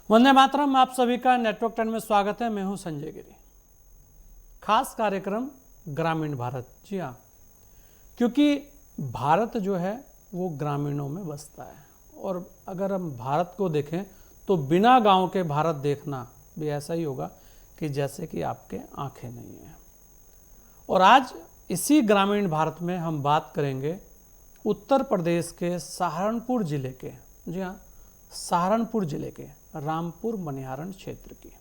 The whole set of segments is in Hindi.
वंदे मातरम। आप सभी का नेटवर्क 10 में स्वागत है। मैं हूं संजय गिरी। खास कार्यक्रम ग्रामीण भारत। जी हाँ, क्योंकि भारत जो है वो ग्रामीणों में बसता है, और अगर हम भारत को देखें तो बिना गांव के भारत देखना भी ऐसा ही होगा कि जैसे कि आपके आंखें नहीं हैं। और आज इसी ग्रामीण भारत में हम बात करेंगे उत्तर प्रदेश के सहारनपुर जिले के, जी हाँ, सहारनपुर जिले के रामपुर मनिहारन क्षेत्र की।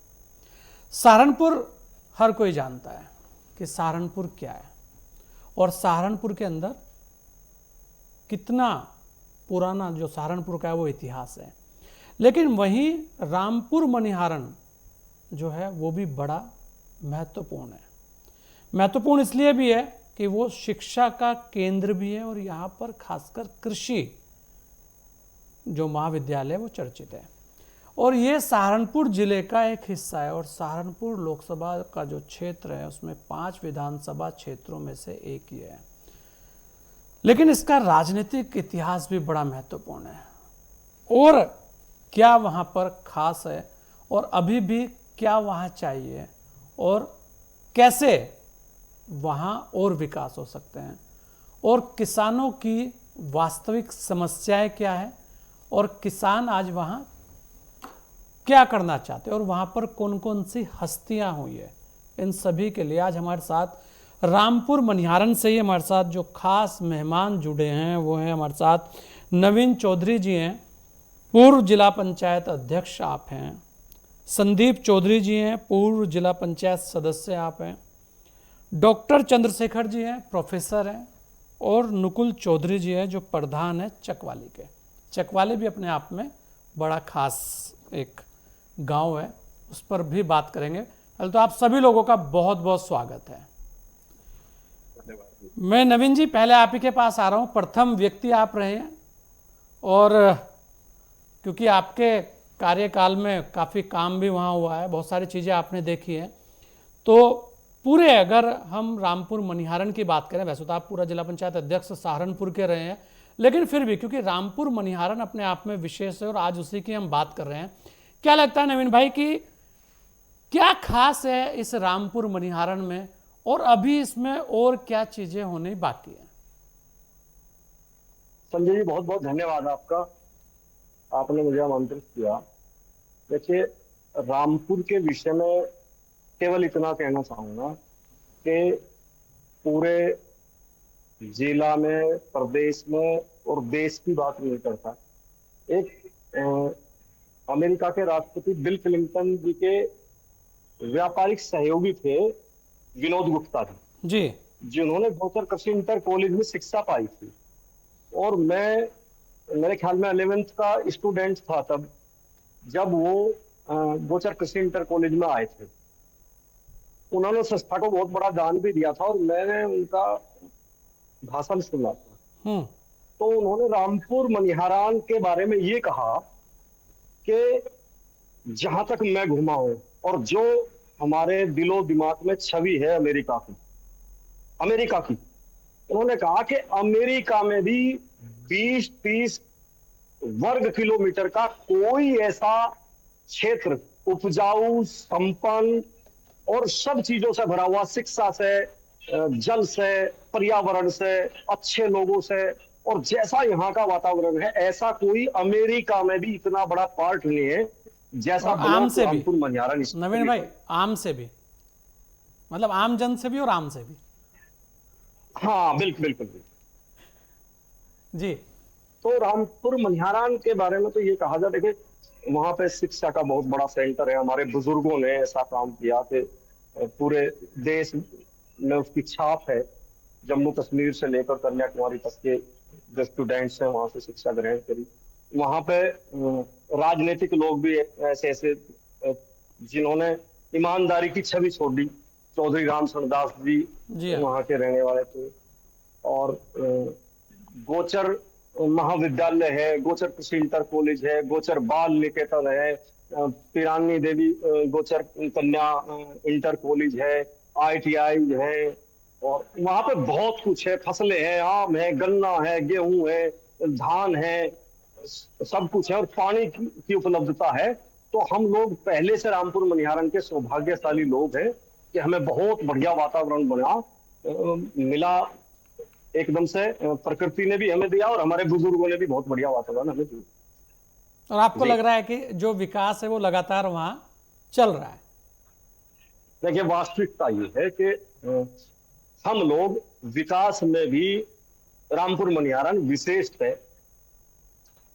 सहारनपुर हर कोई जानता है कि सहारनपुर क्या है और सहारनपुर के अंदर कितना पुराना जो सहारनपुर का है वो इतिहास है। लेकिन वहीं रामपुर मनिहारन जो है वो भी बड़ा महत्वपूर्ण है। महत्वपूर्ण इसलिए भी है कि वो शिक्षा का केंद्र भी है और यहाँ पर खासकर कृषि जो महाविद्यालय वो चर्चित है। और ये सहारनपुर जिले का एक हिस्सा है, और सहारनपुर लोकसभा का जो क्षेत्र है उसमें 5 विधानसभा क्षेत्रों में से एक ही है। लेकिन इसका राजनीतिक इतिहास भी बड़ा महत्वपूर्ण है। और क्या वहाँ पर खास है और अभी भी क्या वहाँ चाहिए और कैसे वहाँ और विकास हो सकते हैं, और किसानों की वास्तविक समस्याएं क्या है, और किसान आज वहाँ क्या करना चाहते हैं, और वहाँ पर कौन कौन सी हस्तियाँ हुई है। इन सभी के लिए आज हमारे साथ रामपुर मनिहारन से ही हमारे साथ जो खास मेहमान जुड़े हैं वो हैं हमारे साथ नवीन चौधरी जी हैं, पूर्व जिला पंचायत अध्यक्ष आप हैं। संदीप चौधरी जी हैं, पूर्व जिला पंचायत सदस्य आप हैं। डॉक्टर चंद्रशेखर जी हैं, प्रोफेसर हैं। और नुकुल चौधरी जी हैं जो प्रधान है चकवाली के। चकवाली भी अपने आप में बड़ा खास एक गांव है, उस पर भी बात करेंगे। पहले तो आप सभी लोगों का बहुत बहुत स्वागत है। मैं नवीन जी पहले आप ही के पास आ रहा हूँ। प्रथम व्यक्ति आप रहे हैं, और क्योंकि आपके कार्यकाल में काफ़ी काम भी वहाँ हुआ है, बहुत सारी चीज़ें आपने देखी हैं, तो पूरे अगर हम रामपुर मनिहारन की बात करें, वैसे तो आप पूरा जिला पंचायत अध्यक्ष सहारनपुर के रहे हैं, लेकिन फिर भी क्योंकि रामपुर मनिहारन अपने आप में विशेष है और आज उसी की हम बात कर रहे हैं, क्या लगता है नवीन भाई कि क्या खास है इस रामपुर मनिहारन में, और अभी इसमें और क्या चीजें होने बाकी है? संजय जी, बहुत बहुत धन्यवाद आपका। आपने मुझे आमंत्रित किया। देखिए, रामपुर के विषय में केवल इतना कहना चाहूंगा कि पूरे जिला में, प्रदेश में और देश की बात नहीं करता। एक अमेरिका के राष्ट्रपति बिल क्लिंटन जी के व्यापारिक सहयोगी थे विनोद गुप्ता जी, जिन्होंने गोचर कृषि इंटर कॉलेज में शिक्षा पाई थी। और मेरे ख्याल में 11th का स्टूडेंट था तब, जब वो गोचर कृषि इंटर कॉलेज में आए थे। उन्होंने संस्था को बहुत बड़ा दान भी दिया था, और मैंने उनका भाषण सुना था। तो उन्होंने रामपुर मनिहारन के बारे में ये कहा कि जहां तक मैं घुमा हूं, और जो हमारे दिलो दिमाग में छवि है अमेरिका की, उन्होंने कहा कि अमेरिका में भी 20-30 वर्ग किलोमीटर का कोई ऐसा क्षेत्र उपजाऊ, संपन्न और सब चीजों से भरा हुआ, शिक्षा से, जल से, पर्यावरण से, अच्छे लोगों से, और जैसा यहाँ का वातावरण है, ऐसा कोई अमेरिका में भी इतना बड़ा पार्ट नहीं है जैसा आम से भी रामपुर मनिहारन। नवीन भाई, आम से भी, मतलब आम जन से भी और आम से भी। हाँ, बिल्कुल बिल्कुल जी। तो रामपुर मनिहारन के बारे में तो ये कहा जाए, देखिए, वहां पे शिक्षा का बहुत बड़ा सेंटर है। हमारे बुजुर्गों ने ऐसा काम किया कि पूरे देश में उसकी छाप है। जम्मू कश्मीर से लेकर कन्याकुमारी तक के जो स्टूडेंट्स हैं वहां से शिक्षा ग्रहण करी। वहां पे राजनीतिक लोग भी ऐसे ऐसे जिन्होंने ईमानदारी की छवि छोड़ी। चौधरी रामचंद्र दास जी वहां के रहने वाले थे। और गोचर महाविद्यालय है, गोचर कृषि इंटर कॉलेज है, गोचर बाल निकेतन है, पिरानी देवी गोचर कन्या इंटर कॉलेज है, ITI है, और वहां पे बहुत कुछ है। फसलें हैं, आम है, गन्ना है, गेहूं है, धान है, सब कुछ है, और पानी की उपलब्धता है। तो हम लोग पहले से रामपुर मनिहारन के सौभाग्यशाली लोग हैं कि हमें बहुत बढ़िया वातावरण बना मिला एकदम से। प्रकृति ने भी हमें दिया और हमारे बुजुर्गों ने भी बहुत बढ़िया वातावरण हमें दिया। और आपको जी लग रहा है कि जो विकास है वो लगातार वहां चल रहा है? देखिए, वास्तविकता ये है कि हम लोग विकास में भी रामपुर मनिहारन विशेष है,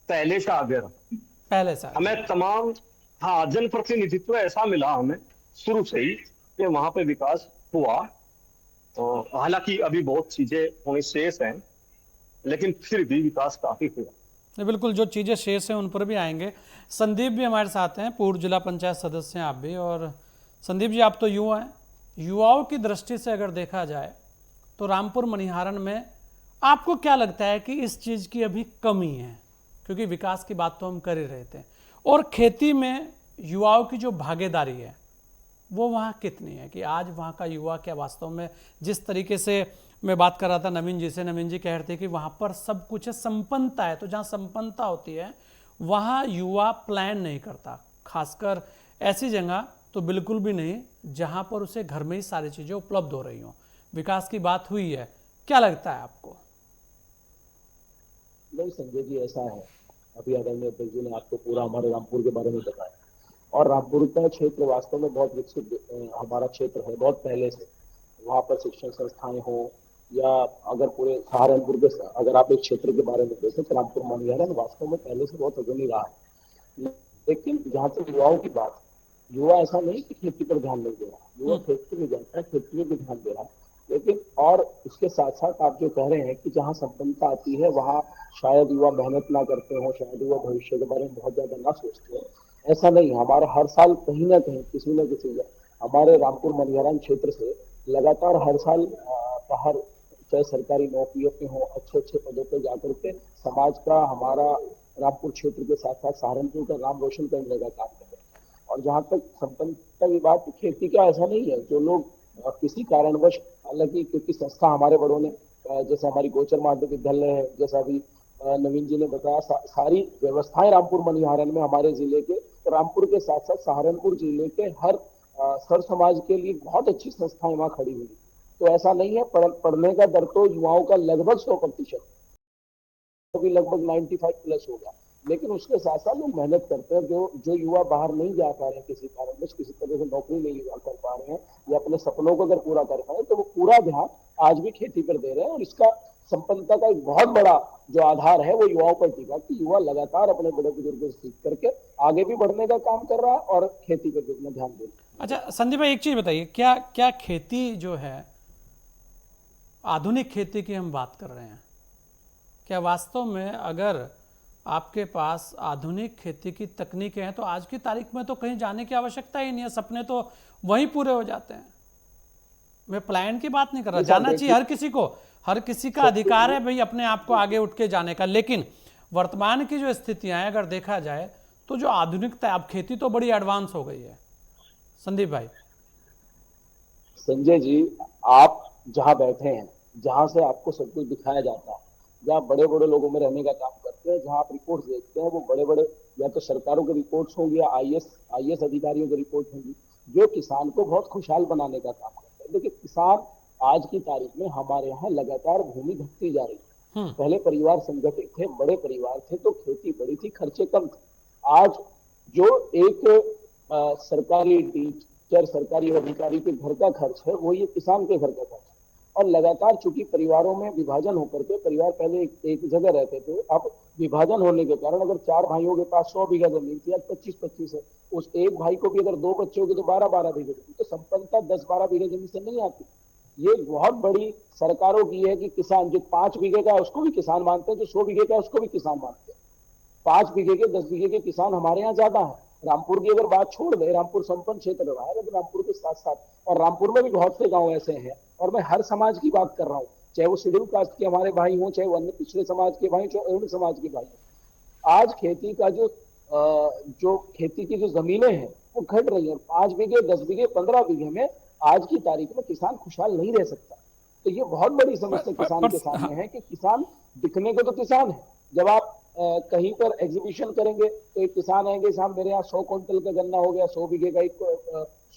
पहले से आगे रहा। पहले से आगे? हमें तमाम, हाँ, जनप्रतिनिधित्व ऐसा मिला हमें शुरू से ही कि वहां पे विकास हुआ। हालांकि अभी बहुत चीजें होनी शेष हैं, लेकिन फिर भी विकास काफी हुआ। नहीं, बिल्कुल, जो चीज़ें शेष हैं उन पर भी आएंगे। संदीप भी हमारे साथ हैं, पूर्व जिला पंचायत सदस्य हैं आप भी। और संदीप जी, आप तो युवा हैं, युवाओं की दृष्टि से अगर देखा जाए तो रामपुर मनिहारन में आपको क्या लगता है कि इस चीज़ की अभी कमी है? क्योंकि विकास की बात तो हम कर ही रहे थे, और खेती में युवाओं की जो भागीदारी है वो वहाँ कितनी है कि आज वहाँ का युवा क्या वास्तव में, जिस तरीके से मैं बात कर रहा था नवीन जी से, नवीन जी कह रहे थे कि वहाँ पर सब कुछ है, संपन्नता है, तो जहाँ संपन्नता होती है वहाँ युवा प्लान नहीं करता, खासकर ऐसी जगह तो बिल्कुल भी नहीं जहाँ पर उसे घर में ही सारी चीज़ें उपलब्ध हो रही हों। विकास की बात हुई है, क्या लगता है आपको? नहीं संजय जी, ऐसा है। अभी आदरणीय अध्यक्ष जी ने आपको पूरा हमारे रामपुर के बारे में बताया, और रामपुर का क्षेत्र वास्तव में बहुत विकसित हमारा क्षेत्र है बहुत पहले से। वहाँ पर शिक्षण संस्थाएं हो, या अगर पूरे सहारनपुर के, अगर आप एक क्षेत्र के बारे में देखें तो रामपुर मनिहारन वास्तव में पहले से बहुत अग्रणी रहा है। लेकिन जहाँ तक युवाओं की बात, युवा ऐसा नहीं कि खेती पर ध्यान नहीं दे रहा, युवा खेती में जाता है, खेती में भी ध्यान दे रहा है। लेकिन और उसके साथ साथ आप जो कह रहे हैं कि जहाँ संपन्नता आती है वहाँ शायद युवा मेहनत ना करते हो, शायद युवा भविष्य के बारे में बहुत ज्यादा ना सोचते हो, ऐसा नहीं। हमारा हर साल कहीं ना कहीं किसी न किसी हमारे रामपुर मनिहारन क्षेत्र से लगातार हर साल बाहर, चाहे सरकारी नौकरियों पे हो, अच्छे अच्छे पदों पे जाकर के समाज का, हमारा रामपुर क्षेत्र के साथ साथ सहारनपुर का नाम रोशन करने का काम कर रहे हैं। और जहाँ तक संपन्नता की बात, खेती का ऐसा नहीं है जो लोग किसी कारणवश, हालांकि क्योंकि संस्था हमारे बड़ों ने, जैसे हमारी गोचर माध्यमिक विद्यालय है, जैसा अभी नवीन जी ने बताया, सारी व्यवस्थाएं रामपुर मनिहारन में हमारे जिले के, तो रामपुर के साथ साथ सहारनपुर जिले के हर सर समाज के लिए बहुत अच्छी संस्थाएं वहां खड़ी हुई। तो ऐसा नहीं है, पढ़ने का दर तो युवाओं का लगभग 100%, भी लगभग 95+ होगा। लेकिन उसके साथ साथ लोग मेहनत करते हैं। जो जो युवा बाहर नहीं जा पा रहे हैं किसी कारणवश, किसी तरह से नौकरी नहीं कर पा रहे हैं, या अपने सपनों को अगर पूरा कर पाए, तो वो पूरा ध्यान आज भी खेती पर दे रहे हैं। और इसका संपन्नता का एक बहुत बड़ा जो आधार है वो युवाओं पर टिका, कि युवा लगातार अपने बड़े बुजुर्गों से सीख करके आगे भी बढ़ने का काम कर रहा है और खेती पर भी अपना ध्यान दे रहा है। अच्छा संदीप भाई, एक चीज़ बताइए, क्या क्या खेती जो है, आधुनिक खेती की हम बात कर रहे हैं, क्या वास्तव में अगर आपके पास आधुनिक खेती की तकनीकें हैं तो आज की तारीख में तो कहीं जाने की आवश्यकता ही नहीं है, सपने तो वहीं पूरे हो जाते हैं? मैं प्लान की बात नहीं कर रहा, जाना चाहिए हर किसी को, हर किसी का अधिकार है भाई अपने आप को आगे उठ के जाने का। लेकिन वर्तमान की जो स्थितियां हैं अगर देखा जाए तो जो आधुनिकता है, अब खेती तो बड़ी एडवांस हो गई है। संदीप भाई। संजय जी, आप जहाँ बैठे हैं, जहाँ से आपको सब कुछ दिखाया जाता है, जहाँ बड़े बड़े लोगों में रहने का काम करते हैं, जहाँ आप रिपोर्ट्स देखते हैं, वो बड़े बड़े या तो सरकारों के रिपोर्ट्स होंगी या आईएएस अधिकारियों की रिपोर्ट होंगी, जो किसान को बहुत खुशहाल बनाने का काम करते हैं। देखिए, किसान आज की तारीख में हमारे यहाँ लगातार भूमि घटती जा रही है। पहले परिवार संगठित थे, बड़े परिवार थे, तो खेती बड़ी थी, खर्चे कम थे। आज जो एक सरकारी टीचर, सरकारी अधिकारी के घर का खर्च है, वो ये किसान के घर का खर्च है। और लगातार चूंकि परिवारों में विभाजन होकर के, परिवार पहले एक जगह रहते थे, अब विभाजन होने के कारण अगर 4 भाइयों के पास 100 बीघा जमीन थी, आज 25-25 है। उस एक भाई को भी अगर 2 बच्चे होंगे तो 12-12 बीघे जमीन, तो संपन्नता 10-12 बीघे जमीन से नहीं आती। ये बहुत बड़ी सरकारों की है कि किसान जो 5 बीघे का है उसको भी किसान मानते हैं, जो 100 बीघे का है उसको भी किसान मानते हैं। 5 बीघे के 10 बीघे के किसान हमारे यहाँ ज्यादा है। रामपुर की अगर बात छोड़ दे, रामपुर संपन्न क्षेत्र रहा है, लेकिन रामपुर के साथ साथ, और रामपुर में भी बहुत से गांव ऐसे हैं, और मैं हर समाज की बात कर रहा हूँ, चाहे वो शेड्यूल कास्ट के हमारे भाई हों, चाहे वो अन्य पिछड़े समाज के भाई, चाहे अन्य समाज के भाई हों। आज खेती का जो खेती की जो जमीनें हैं वो घट रही है। 5 बीघे, 10 बीघे, 15 बीघे में आज की तारीख में किसान खुशहाल नहीं रह सकता। तो ये बहुत बड़ी समस्या किसान के सामने है कि किसान दिखने को तो किसान है, जब आप कहीं पर एग्जीबिशन करेंगे तो एक किसान आएंगे, साहब मेरे यहाँ 100 क्विंटल का गन्ना हो गया, 100 बीघे का एक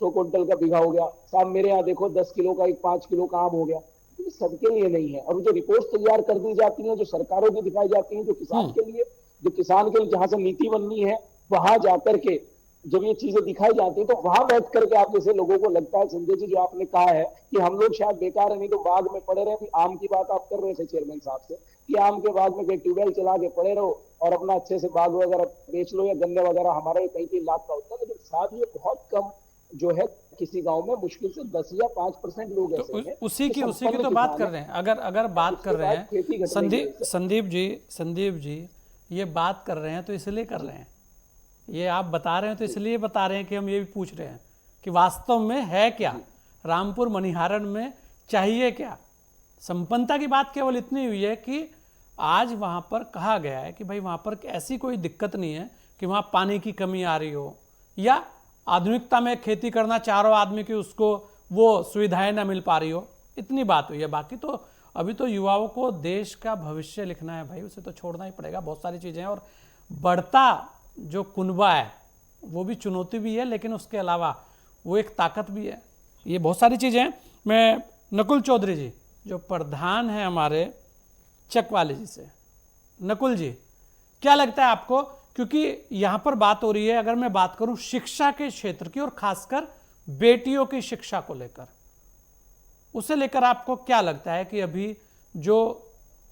100 क्विंटल का बीघा हो गया, साहब मेरे यहाँ देखो 10 किलो का एक 5 किलो का आम हो गया। ये सबके लिए नहीं है। और जो रिपोर्ट तैयार कर दी जाती है, जो सरकारों की दिखाई जाती है, जो किसान के लिए, जो किसान के लिए जहां से नीति बननी है, वहां जाकर के जब ये चीजें दिखाई जाती है तो वहां बैठ करके आप जैसे लोगों को लगता है, संजय जी जो आपने कहा है कि हम लोग शायद बेकार है, नहीं तो बाग में पड़े रहे। आम की बात आप कर रहे थे चेयरमैन साहब से कि आम के बाग में ट्यूबवेल चला के पड़े रहो और अपना अच्छे से बाग वगैरह बेच लो, या गन्ने वगैरह हमारा कई 3 लाख का होता है, लेकिन साथ ये बहुत कम जो है किसी गांव में मुश्किल से 10 या 5% लोग ऐसे हैं। उसी की तो बात कर रहे हैं। अगर बात कर रहे हैं संदीप जी ये बात कर रहे हैं तो इसलिए कर रहे हैं, ये आप बता रहे हैं तो इसलिए बता रहे हैं कि हम ये भी पूछ रहे हैं कि वास्तव में है क्या, रामपुर मनिहारन में चाहिए क्या। संपन्नता की बात केवल इतनी हुई है कि आज वहाँ पर कहा गया है कि भाई वहाँ पर ऐसी कोई दिक्कत नहीं है कि वहाँ पानी की कमी आ रही हो, या आधुनिकता में खेती करना चाह रहा हो आदमी की उसको वो सुविधाएं ना मिल पा रही हो, इतनी बात हुई है। बाकी तो अभी तो युवाओं को देश का भविष्य लिखना है भाई, उसे तो छोड़ना ही पड़ेगा। बहुत सारी चीज़ें हैं और बढ़ता जो कुनबा है वो भी चुनौती भी है, लेकिन उसके अलावा वो एक ताकत भी है। ये बहुत सारी चीज़ें हैं। मैं नकुल चौधरी जी जो प्रधान हैं हमारे चकवाली जी से, नकुल जी क्या लगता है आपको, क्योंकि यहाँ पर बात हो रही है, अगर मैं बात करूँ शिक्षा के क्षेत्र की और खासकर बेटियों की शिक्षा को लेकर, उसे लेकर आपको क्या लगता है कि अभी जो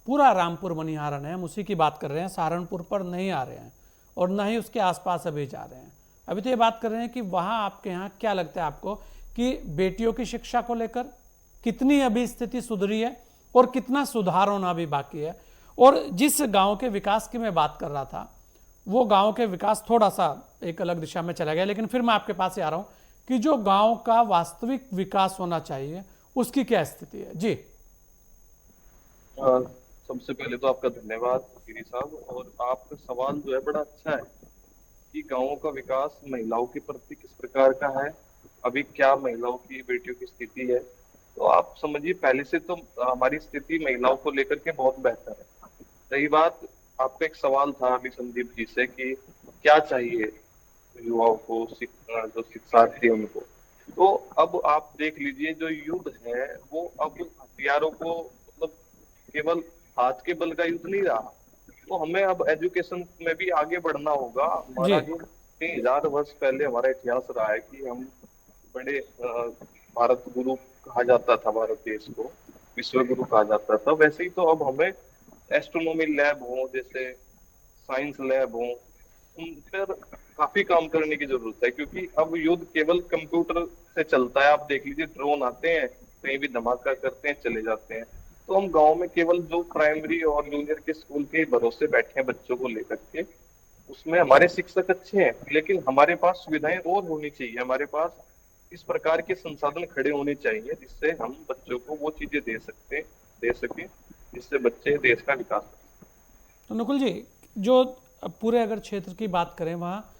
पूरा रामपुर मनिहारन है, हम उसी की बात कर रहे हैं, सहारनपुर पर नहीं आ रहे हैं और ना ही उसके आसपास अभी जा रहे हैं। अभी तो ये बात कर रहे हैं कि वहाँ आपके यहाँ क्या लगता है आपको कि बेटियों की शिक्षा को लेकर कितनी अभी स्थिति सुधरी है और कितना सुधार होना भी बाकी है। और जिस गांव के विकास की मैं बात कर रहा था, वो गांव के विकास थोड़ा सा एक अलग दिशा में चला गया, लेकिन फिर मैं आपके पास ही आ रहा हूँ कि जो गांव का वास्तविक विकास होना चाहिए उसकी क्या स्थिति है जी। सबसे पहले तो आपका धन्यवाद गिरी साहब, और आपका सवाल जो है बड़ा अच्छा है कि गांवों का विकास महिलाओं के प्रति किस प्रकार का है, अभी क्या महिलाओं की बेटियों की स्थिति है। तो आप समझिए पहले से तो हमारी स्थिति महिलाओं को लेकर के बहुत बेहतर है। रही बात आपका एक सवाल था अभी संदीप जी से कि क्या चाहिए युवाओं को, जो शिक्षार्थी उनको, तो अब आप देख लीजिए जो युद्ध है वो अब हथियारों को मतलब केवल हाथ के बल का युद्ध नहीं रहा, तो हमें अब एजुकेशन में भी आगे बढ़ना होगा। हमारा जो 3000 वर्ष पहले हमारा इतिहास रहा है कि हम बड़े भारत गुरु कहा जाता था, भारत देश को विश्व गुरु कहा जाता था, वैसे ही तो अब हमें एस्ट्रोनॉमी लैब हो, जैसे साइंस लैब हो, उन पर काफी काम करने की जरूरत है, क्योंकि अब युद्ध केवल कंप्यूटर से चलता है। आप देख लीजिए ड्रोन आते हैं, कहीं भी धमाका करते हैं, चले जाते हैं। तो हम गांव में केवल जो प्राइमरी और जूनियर के स्कूल के भरोसे बैठे हैं बच्चों को लेकर के, उसमें हमारे शिक्षक अच्छे हैं, लेकिन हमारे पास सुविधाएं और होनी चाहिए, हमारे पास इस प्रकार के संसाधन खड़े होने चाहिए जिससे हम बच्चों को वो चीजें दे सकें जिससे बच्चे देश का विकास करें। तो नकुल जी जो पूरे अगर क्षेत्र की बात करें, वहाँ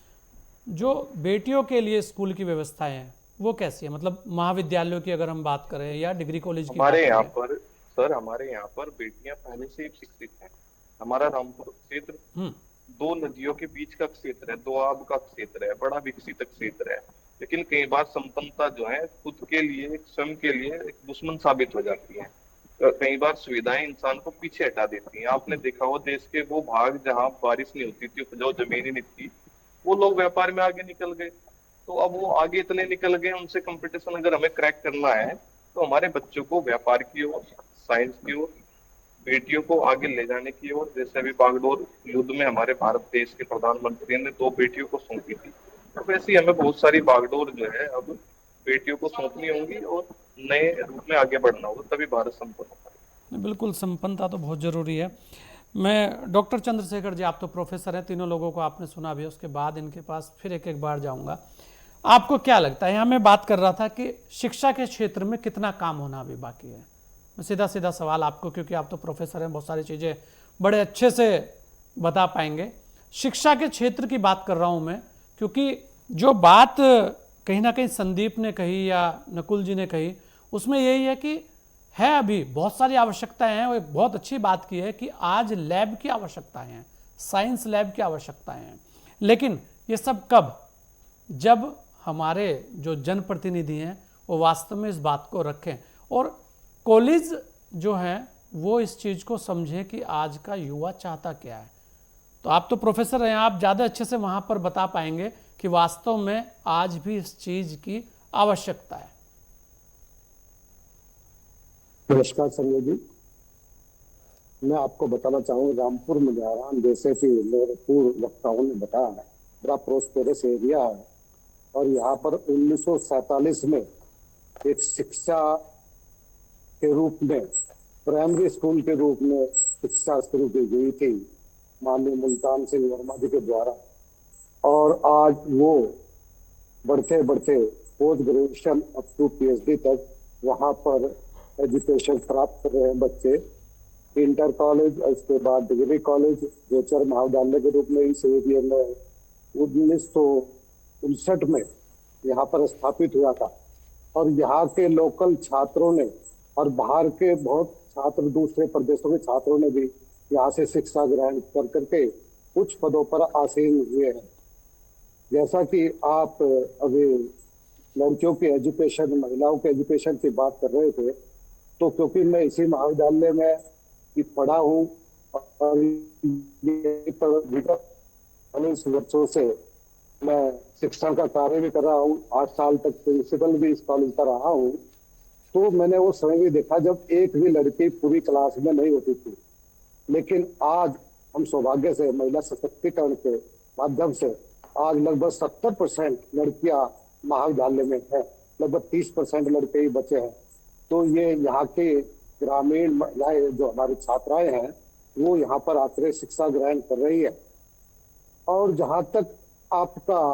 जो बेटियों के लिए स्कूल की व्यवस्थाएं हैं वो कैसी है, मतलब महाविद्यालयों की अगर हम बात करें या डिग्री कॉलेज की हमारे यहाँ पर सर, हमारे यहाँ पर बेटियां पहले से ही शिक्षित हैं। हमारा रामपुर क्षेत्र 2 नदियों के बीच का क्षेत्र है, दोआब का क्षेत्र है, बड़ा विकसित क्षेत्र है, लेकिन कई बार संपन्नता जो है खुद के लिए, स्वयं के लिए एक दुश्मन साबित हो जाती है। कई बार सुविधाएं इंसान को पीछे हटा देती हैं। आपने देखा हो देश के वो भाग जहाँ बारिश नहीं होती थी, उपजाऊ जमीन ही नहीं थी, वो लोग व्यापार में आगे निकल गए। तो अब वो आगे इतने निकल गए, उनसे कंपटीशन अगर हमें क्रैक करना है तो हमारे बच्चों को व्यापार की ओर, साइंस की ओर, बेटियों को आगे ले जाने की ओर, जैसे अभी बागडोर युद्ध में हमारे भारत देश के प्रधानमंत्री ने 2 बेटियों को सौंपी थी, तो वैसे ही हमें बहुत सारी बागडोर जो है अब बेटियों को सौंपनी होंगी और नए रूप में आगे बढ़ना होगा, तभी भारत संपन्न होगा। बिल्कुल, संपन्नता तो बहुत जरूरी है। मैं डॉक्टर चंद्रशेखर जी, आप तो प्रोफेसर हैं, तीनों लोगों को आपने सुना भी, उसके बाद इनके पास फिर एक बार जाऊंगा। आपको क्या लगता है, यहाँ मैं बात कर रहा था कि शिक्षा के क्षेत्र में कितना काम होना अभी बाकी है। मैं सीधा सीधा सवाल आपको, क्योंकि आप तो प्रोफेसर हैं, बहुत सारी चीज़ें बड़े अच्छे से बता पाएंगे। शिक्षा के क्षेत्र की बात कर रहा हूँ मैं, क्योंकि जो बात कहीं ना कहीं संदीप ने कही या नकुल जी ने कही, उसमें यही है कि है अभी बहुत सारी आवश्यकताएं हैं। और एक बहुत अच्छी बात की है कि आज लैब की आवश्यकताएं हैं, साइंस लैब की आवश्यकताएं हैं। लेकिन ये सब कब, जब हमारे जो जनप्रतिनिधि हैं वो वास्तव में इस बात को रखें और कॉलेज जो है वो इस चीज़ को समझें कि आज का युवा चाहता क्या है। तो आप तो प्रोफेसर हैं, आप ज़्यादा अच्छे से वहाँ पर बता पाएंगे कि वास्तव में आज भी इस चीज़ की आवश्यकता है। नमस्कार संजय जी, मैं आपको बताना चाहूँगा रामपुर मुजारान, जैसे कि मेरे पूर्व वक्ताओं ने बताया है, बड़ा प्रोस्पेरस एरिया है और यहाँ पर 1947 में एक शिक्षा के रूप में, प्राइमरी स्कूल के रूप में शिक्षा शुरू की गई थी माननीय मुल्तान सिंह वर्मा जी के द्वारा। और आज वो बढ़ते बढ़ते post graduation up to PhD तक वहाँ पर एजुकेशन प्राप्त कर रहे हैं बच्चे। इंटर कॉलेज और उसके बाद डिग्री कॉलेज गोचर महाविद्यालय के रूप में इस एरिया में 1959 में यहाँ पर स्थापित हुआ था। और यहाँ के लोकल छात्रों ने और बाहर के बहुत छात्र, दूसरे प्रदेशों के छात्रों ने भी यहाँ से शिक्षा ग्रहण कर करके कुछ पदों पर आसीन हुए हैं। जैसा कि आप अभी लड़कियों के एजुकेशन, महिलाओं के एजुकेशन की बात कर रहे थे, तो क्योंकि मैं इसी महाविद्यालय में पढ़ा हूँ और 19 वर्षों से मैं शिक्षण का कार्य भी कर रहा हूँ, 8 साल तक प्रिंसिपल भी इस कॉलेज का रहा हूँ, तो मैंने वो समय भी देखा जब एक भी लड़की पूरी क्लास में नहीं होती थी। लेकिन आज हम सौभाग्य से महिला सशक्तिकरण के माध्यम से आज लगभग 70% लड़कियां महाविद्यालय में है, लगभग 30% लड़के ही बचे हैं। तो ये यहाँ के ग्रामीण महिलाएं जो हमारी छात्राएं हैं वो यहाँ पर आकर शिक्षा ग्रहण कर रही है। और जहाँ तक आपका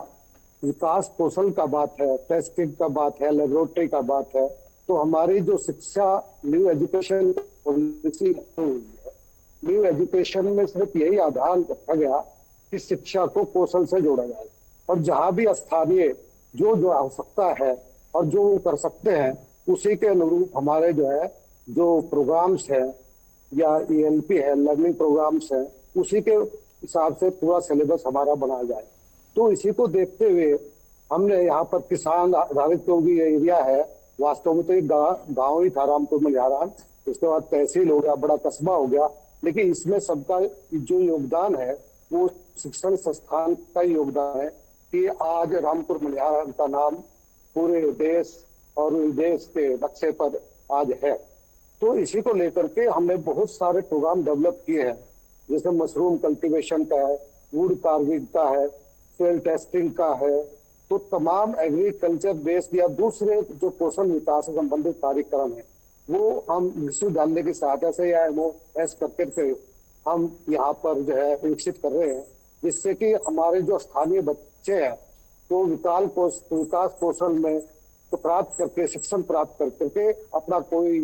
विकास कौशल का बात है, टेस्टिंग का बात है, लेबोरेटरी का बात है, तो हमारी जो शिक्षा न्यू एजुकेशन पॉलिसी है, न्यू एजुकेशन में सिर्फ यही आधार रखा गया कि शिक्षा को कौशल से जोड़ा जाए और जहाँ भी स्थानीय जो आवश्यकता है और जो वो कर सकते हैं उसी के अनुरूप हमारे जो प्रोग्राम्स हैं या ELP है, लर्निंग प्रोग्राम्स हैं, उसी के हिसाब से पूरा सिलेबस हमारा बनाया जाए। तो इसी को देखते हुए हमने यहाँ पर किसान आधारित जो भी एरिया है, वास्तव में तो एक गाँव ही था रामपुर मुजारान, उसके बाद तहसील हो गया, बड़ा कस्बा हो गया, लेकिन इसमें सबका जो योगदान है वो शिक्षण संस्थान का योगदान है कि आज रामपुर मुजारान का नाम पूरे देश और विदेश के नक्शे पर आज है। तो इसी को लेकर के हमने बहुत सारे प्रोग्राम डेवलप किए हैं, जैसे मशरूम कल्टीवेशन का है, वुड कार्विंग का है, सोइल टेस्टिंग का है। तो तमाम एग्रीकल्चर बेस्ड या दूसरे जो कौशल विकास से संबंधित कार्यक्रम है वो हम विश्वविद्यालय की सहायता से या MOS करके हम यहाँ पर विकसित कर रहे हैं, जिससे कि हमारे जो स्थानीय बच्चे हैं तो विकास कौशल में तो प्राप्त करके, शिक्षण प्राप्त करके अपना कोई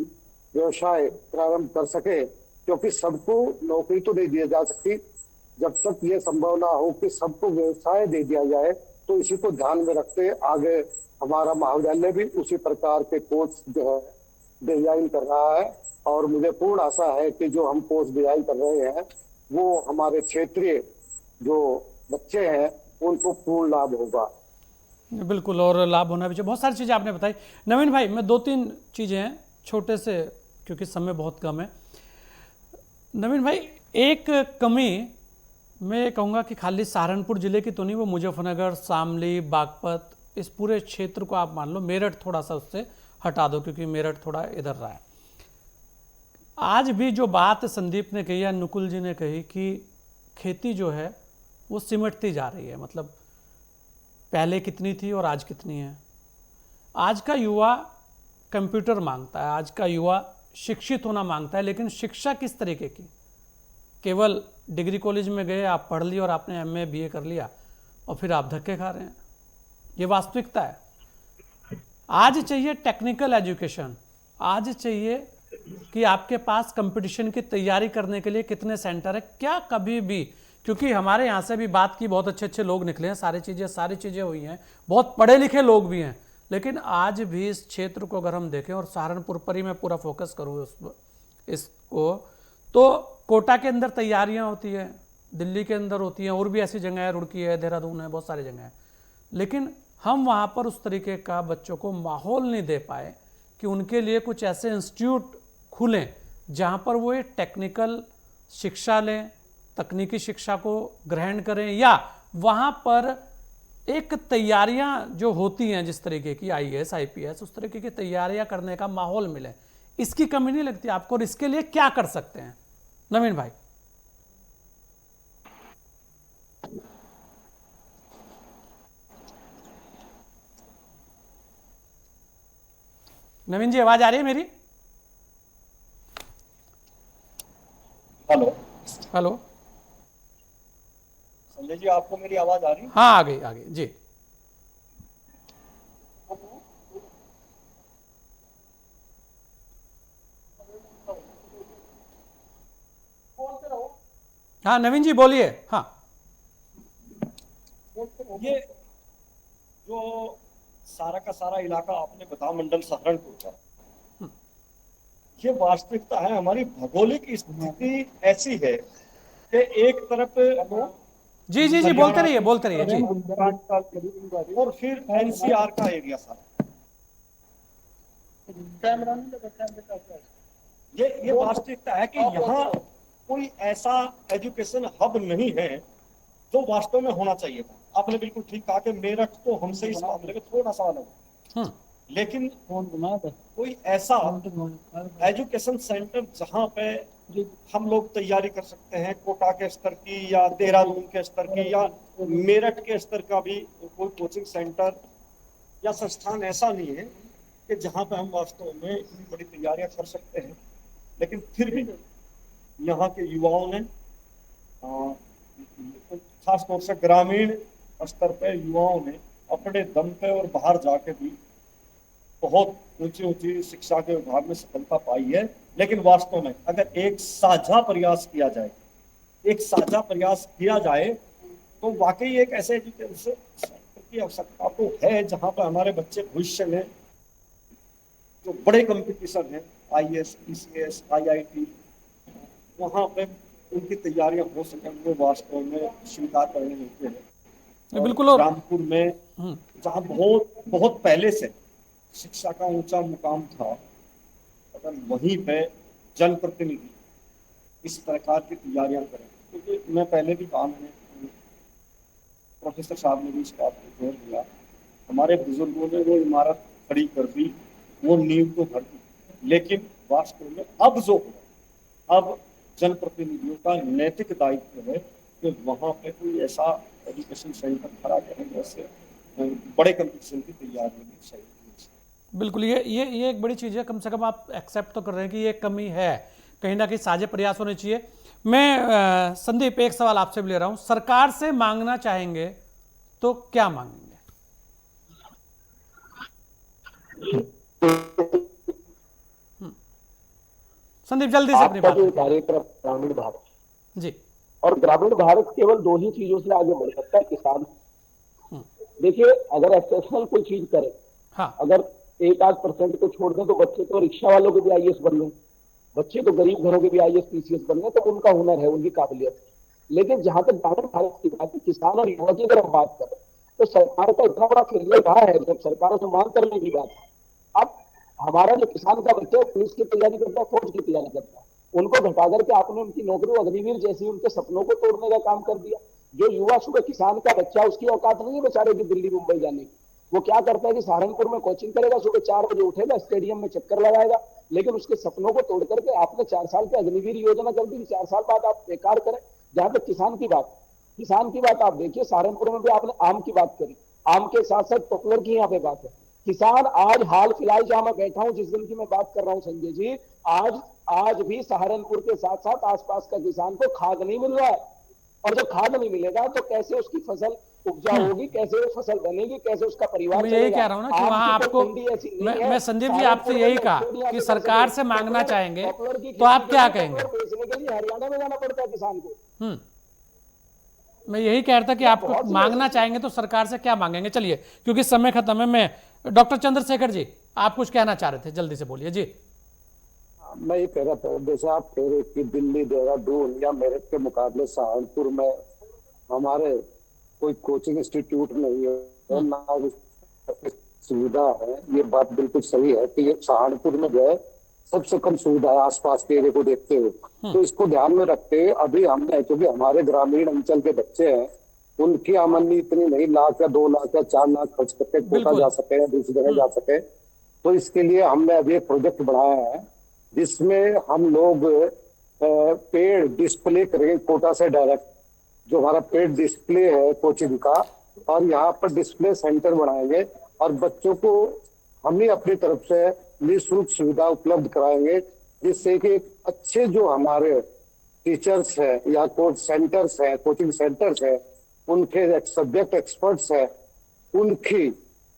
व्यवसाय प्रारंभ कर सके। क्योंकि सबको नौकरी तो नहीं दी जा सकती, जब तक ये संभव ना हो कि सबको व्यवसाय दे दिया जाए। तो इसी को ध्यान में रखते आगे हमारा महाविद्यालय भी उसी प्रकार के कोर्स डिजाइन कर रहा है और मुझे पूर्ण आशा है कि जो हम कोर्स डिजाइन कर रहे हैं वो हमारे क्षेत्रीय जो बच्चे हैं उनको पूर्ण लाभ होगा। बिल्कुल, और लाभ होना भी चाहिए। बहुत सारी चीज़ें आपने बताई। नवीन भाई, मैं 2-3 चीज़ें हैं छोटे से, क्योंकि समय बहुत कम है। नवीन भाई, एक कमी मैं कहूँगा कि खाली सहारनपुर ज़िले की तो नहीं, वो मुजफ्फरनगर, शामली, बागपत, इस पूरे क्षेत्र को आप मान लो, मेरठ थोड़ा सा उससे हटा दो क्योंकि मेरठ थोड़ा इधर रहा है। आज भी जो बात संदीप ने कही या नुकुल जी ने कही कि खेती जो है वो सिमटती जा रही है, मतलब पहले कितनी थी और आज कितनी है। आज का युवा कंप्यूटर मांगता है, आज का युवा शिक्षित होना मांगता है, लेकिन शिक्षा किस तरीके की? केवल डिग्री कॉलेज में गए, आप पढ़ लिया और आपने MA BA कर लिया और फिर आप धक्के खा रहे हैं, ये वास्तविकता है। आज चाहिए टेक्निकल एजुकेशन, आज चाहिए कि आपके पास कंपटीशन की तैयारी करने के लिए कितने सेंटर है। क्या कभी भी, क्योंकि हमारे यहाँ से भी बात की, बहुत अच्छे अच्छे लोग निकले हैं, सारी चीज़ें हुई हैं, बहुत पढ़े लिखे लोग भी हैं, लेकिन आज भी इस क्षेत्र को अगर हम देखें, और सहारनपुर पर ही मैं पूरा फोकस करूँ इसको, तो कोटा के अंदर तैयारियां होती है, दिल्ली के अंदर होती हैं, और भी ऐसी जगह है, रुड़की है, देहरादून है, बहुत सारी जगह है, लेकिन हम वहाँ पर उस तरीके का बच्चों को माहौल नहीं दे पाए कि उनके लिए कुछ ऐसे इंस्टीट्यूट खुलें जहाँ पर वो ये टेक्निकल शिक्षा लें, तकनीकी शिक्षा को ग्रहण करें, या वहाँ पर एक तैयारियां जो होती हैं जिस तरीके की आईएएस आईपीएस, उस तरीके की तैयारियां करने का माहौल मिले। इसकी कमी नहीं लगती आपको, और इसके लिए क्या कर सकते हैं नवीन भाई? नवीन जी, आवाज आ रही है मेरी? हेलो हेलो, संजय जी, आपको मेरी आवाज आ रही है? हाँ, आ गई जी। हाँ नवीन जी बोलिए। हाँ, ये जो सारा का सारा इलाका आपने बताया मंडल सहारनपुर का, ये वास्तविकता है। हमारी भौगोलिक स्थिति ऐसी है कि एक तरफ जी जी जी, बोलते रहिए जी। और फिर एनसीआर का एरिया सारा, ये वास्तविकता है कि यहाँ कोई ऐसा एजुकेशन हब नहीं है जो वास्तव में होना चाहिए था। आपने बिल्कुल ठीक कहा कि मेरठ तो हमसे इस मामले में थोड़ा सा अलग है, लेकिन कोई ऐसा एजुकेशन सेंटर जहाँ पे हम लोग तैयारी कर सकते हैं कोटा के स्तर की, या देहरादून के स्तर की, या मेरठ के स्तर का भी कोई कोचिंग सेंटर या संस्थान ऐसा नहीं है कि जहाँ पे हम वास्तव में इतनी बड़ी तैयारियां कर सकते हैं। लेकिन फिर भी यहाँ के युवाओं ने, खासतौर से ग्रामीण स्तर पे युवाओं ने अपने दम पे और बाहर जाके भी बहुत ऊंची ऊंची शिक्षा के विभाग में सफलता पाई है। लेकिन वास्तव में अगर एक साझा प्रयास किया जाए तो वाकई एक ऐसे एजुकेशन की आवश्यकता तो है जहाँ पर हमारे बच्चे भविष्य में जो बड़े कंपटीशन है, आईएएस, पीसीएस, आईआईटी, वहाँ पे उनकी तैयारियां हो सके, वो वास्तव में स्वीकार करने होते हैं। बिल्कुल। और रामपुर में जहाँ बहुत पहले से शिक्षा का ऊंचा मुकाम था, अगर वहीं पे जनप्रतिनिधि इस प्रकार की तैयारियां करें, क्योंकि मैं पहले भी कहा, मैंने प्रोफेसर साहब ने भी इस बात पर जोर दिया, हमारे बुजुर्गों ने वो इमारत खड़ी कर दी, वो नींव तो भर दी, लेकिन वास्तव में अब जो हुआ, अब जनप्रतिनिधियों का नैतिक दायित्व है कि वहाँ पे कोई ऐसा एजुकेशन सेंटर खड़ा करें जैसे बड़े कंपटीशन की तैयारी में सही। बिल्कुल, ये एक बड़ी चीज़ है। कम से कम आप एक्सेप्ट तो कर रहे हैं कि ये कमी है, कहीं ना कहीं साझे प्रयास होने चाहिए। मैं संदीप एक सवाल आपसे भी ले रहा हूं, सरकार से मांगना चाहेंगे तो क्या मांगेंगे? संदीप जल्दी से अपनी बात। कार्यक्रम ग्रामीण भारत जी, और ग्रामीण भारत केवल दो ही चीजों से आगे बढ़ सकता है, किसान। देखिए, अगर एक्सेप्शनल कोई चीज करे, हाँ, अगर 1-8% को छोड़ दें तो बच्चे तो रिक्शा वालों के भी आईएएस बन लें, बच्चे तो गरीब घरों के भी आईएएस पीसीएस बन लें, तो उनका हुनर है, उनकी काबिलियत है। लेकिन जहां तक ग्रामीण भारत की बात है, किसान और युवा की अगर हम बात करें तो सरकार का इतना बड़ा फेलियर रहा है, जब सरकारों से मांग करने की बात है। अब हमारा जो किसान का बच्चा पुलिस की तैयारी करता है, फौज की तैयारी करता है, उनको घटा करके आपने उनकी नौकरी अग्निवीर जैसी उनके सपनों को तोड़ने का काम कर दिया। जो युवा सुबह किसान का बच्चा, उसकी औकात नहीं है बेचारे की दिल्ली मुंबई जाने की। वो क्या करता है कि सहारनपुर में कोचिंग करेगा, सुबह 4 बजे उठेगा, स्टेडियम में चक्कर लगाएगा, लेकिन उसके सपनों को तोड़ करके आपने 4 साल की अग्निवीर योजना कर दी, 4 साल बाद आप बेकार करें। जहां तक किसान की बात आप देखिए, सहारनपुर में भी आपने आम की बात करी, आम के साथ साथ पॉपुलर की यहाँ पे बात है। किसान आज हाल फिलहाल जहां मैं बैठा हूं, जिस दिन की मैं बात कर रहा हूं संजय जी, आज भी सहारनपुर के साथ साथ आसपास का किसान को खाद नहीं मिल रहा है। और जब खाद नहीं मिलेगा तो कैसे उसकी फसल उपजाऊ होगी, कैसे वो फसल बनेगी, कैसे उसका परिवार मैं यही कह रहा हूं ना कि वहां आपको, मैं संदीप जी आपसे यही कहा कि सरकार से मांगना चाहेंगे तो आप क्या कहेंगे? बेचने के लिए हरियाणा में जाना पड़ता है किसान को। मैं यही कह रहा था कि आपको मांगना चाहेंगे तो सरकार से क्या मांगेंगे। चलिए, क्योंकि समय खत्म है, मैं डॉक्टर चंद्रशेखर जी आप कुछ कहना चाह रहे थे, जल्दी से बोलिए जी। मैं ये कह रहा था, जैसे आप कह रहे कि दिल्ली, देहरादून या मेरठ के मुकाबले सहारनपुर में हमारे कोई कोचिंग इंस्टीट्यूट नहीं है, ना कोई सुविधा है। ये बात बिल्कुल सही है कि ये सहारनपुर में जो है सबसे कम सुविधा है आसपास के एरिया को देखते हुए। तो इसको ध्यान में रखते हुए अभी हमने, क्योंकि हमारे ग्रामीण अंचल के बच्चे हैं, उनकी आमदनी इतनी नहीं, लाख या 2 लाख या 4 लाख खर्च करके कोटा जा सके या दूसरी जगह जा सके, तो इसके लिए हमने अभी एक प्रोजेक्ट बढ़ाया है जिसमें हम लोग पेड डिस्प्ले करेंगे कोटा से डायरेक्ट, जो हमारा पेड डिस्प्ले है कोचिंग का, और यहाँ पर डिस्प्ले सेंटर बनाएंगे और बच्चों को हम ही अपनी तरफ से निःशुल्क सुविधा उपलब्ध कराएंगे, जिससे कि अच्छे जो हमारे टीचर्स है या कोच सेंटर्स है, कोचिंग सेंटर्स है, उनके सब्जेक्ट एक्सपर्ट्स है, उनकी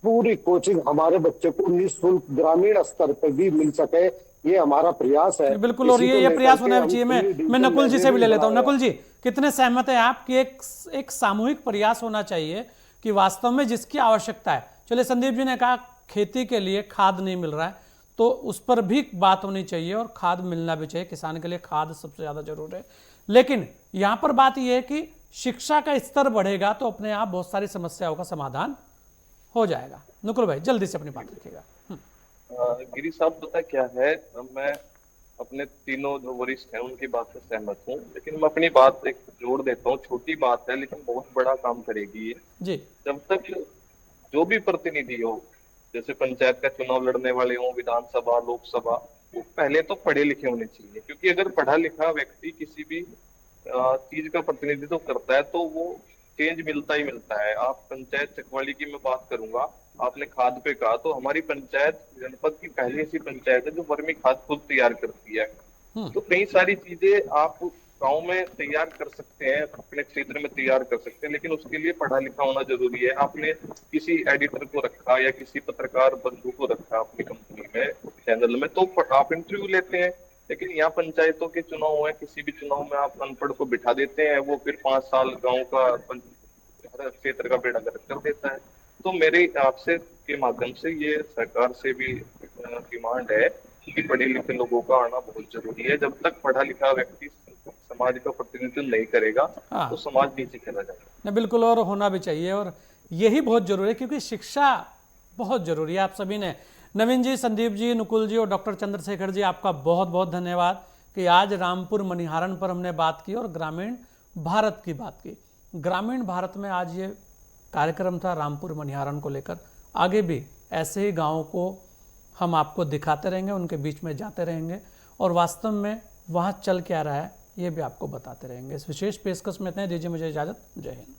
पूरी कोचिंग हमारे बच्चे को निःशुल्क ग्रामीण स्तर पर भी मिल सके। ये हमारा प्रयास है बिल्कुल। और ये प्रयास होना चाहिए। मैं नकुल जी से भी ले लेता हूँ। नकुल जी, कितने सहमत हैं आप कि एक सामूहिक प्रयास होना चाहिए कि वास्तव में जिसकी आवश्यकता है, चलिए संदीप जी ने कहा खेती के लिए खाद नहीं मिल रहा है, तो उस पर भी बात होनी चाहिए और खाद मिलना भी चाहिए, किसान के लिए खाद सबसे ज्यादा जरूरी है। लेकिन यहां पर बात यह है कि शिक्षा का स्तर बढ़ेगा तो अपने आप बहुत सारी समस्याओं का समाधान हो जाएगा। नकुल भाई जल्दी से अपनी बात रखिएगा। गिरी साहब, पता क्या है, मैं अपने तीनों जो वरिष्ठ हैं उनकी बात से सहमत हूँ, लेकिन मैं अपनी बात एक जोड़ देता हूँ। छोटी बात है लेकिन बहुत बड़ा काम करेगी ये जी। जब तक जो भी प्रतिनिधि हो, जैसे पंचायत का चुनाव लड़ने वाले हो, विधानसभा, लोकसभा, वो पहले तो पढ़े लिखे होने चाहिए। क्योंकि अगर पढ़ा लिखा व्यक्ति किसी भी चीज का प्रतिनिधित्व करता है तो वो चेंज मिलता ही मिलता है। आप पंचायत चकवाली की मैं बात करूंगा, आपने खाद पे कहा, तो हमारी पंचायत जनपद की पहली ऐसी पंचायत है जो वर्मी खाद खुद तैयार करती है। तो कई सारी चीजें आप गांव में तैयार कर सकते हैं, अपने क्षेत्र में तैयार कर सकते हैं, लेकिन उसके लिए पढ़ा लिखा होना जरूरी है। आपने किसी एडिटर को रखा या किसी पत्रकार बंधु को रखा अपनी कंपनी में, चैनल में, तो आप इंटरव्यू लेते हैं। लेकिन यहाँ पंचायतों के चुनाव है, किसी भी चुनाव में आप अनपढ़ को बिठा देते हैं, वो फिर 5 साल गाँव का क्षेत्र का बेड़ा गर्क कर देता है। तो मेरे आपसे के माध्यम से ये सरकार से भी डिमांड है कि पढ़े लिखे लोगों का आना बहुत जरूरी है। जब तक पढ़ा लिखा व्यक्ति समाज का प्रतिनिधित्व नहीं करेगा तो समाज नीचे चला जाएगा। बिल्कुल, और होना भी चाहिए, और यही बहुत जरूरी है क्योंकि शिक्षा बहुत जरूरी है। आप सभी ने, नवीन जी, संदीप जी, नुकुल जी और डॉक्टर चंद्रशेखर जी, आपका बहुत बहुत धन्यवाद कि आज रामपुर मनिहारन पर हमने बात की और ग्रामीण भारत की बात की। ग्रामीण भारत में आज ये कार्यक्रम था रामपुर मनिहारन को लेकर। आगे भी ऐसे ही गाँवों को हम आपको दिखाते रहेंगे, उनके बीच में जाते रहेंगे और वास्तव में वहाँ चल क्या रहा है ये भी आपको बताते रहेंगे। इस विशेष पेशकश में इतने दीजिए मुझे इजाज़त। जय हिंद।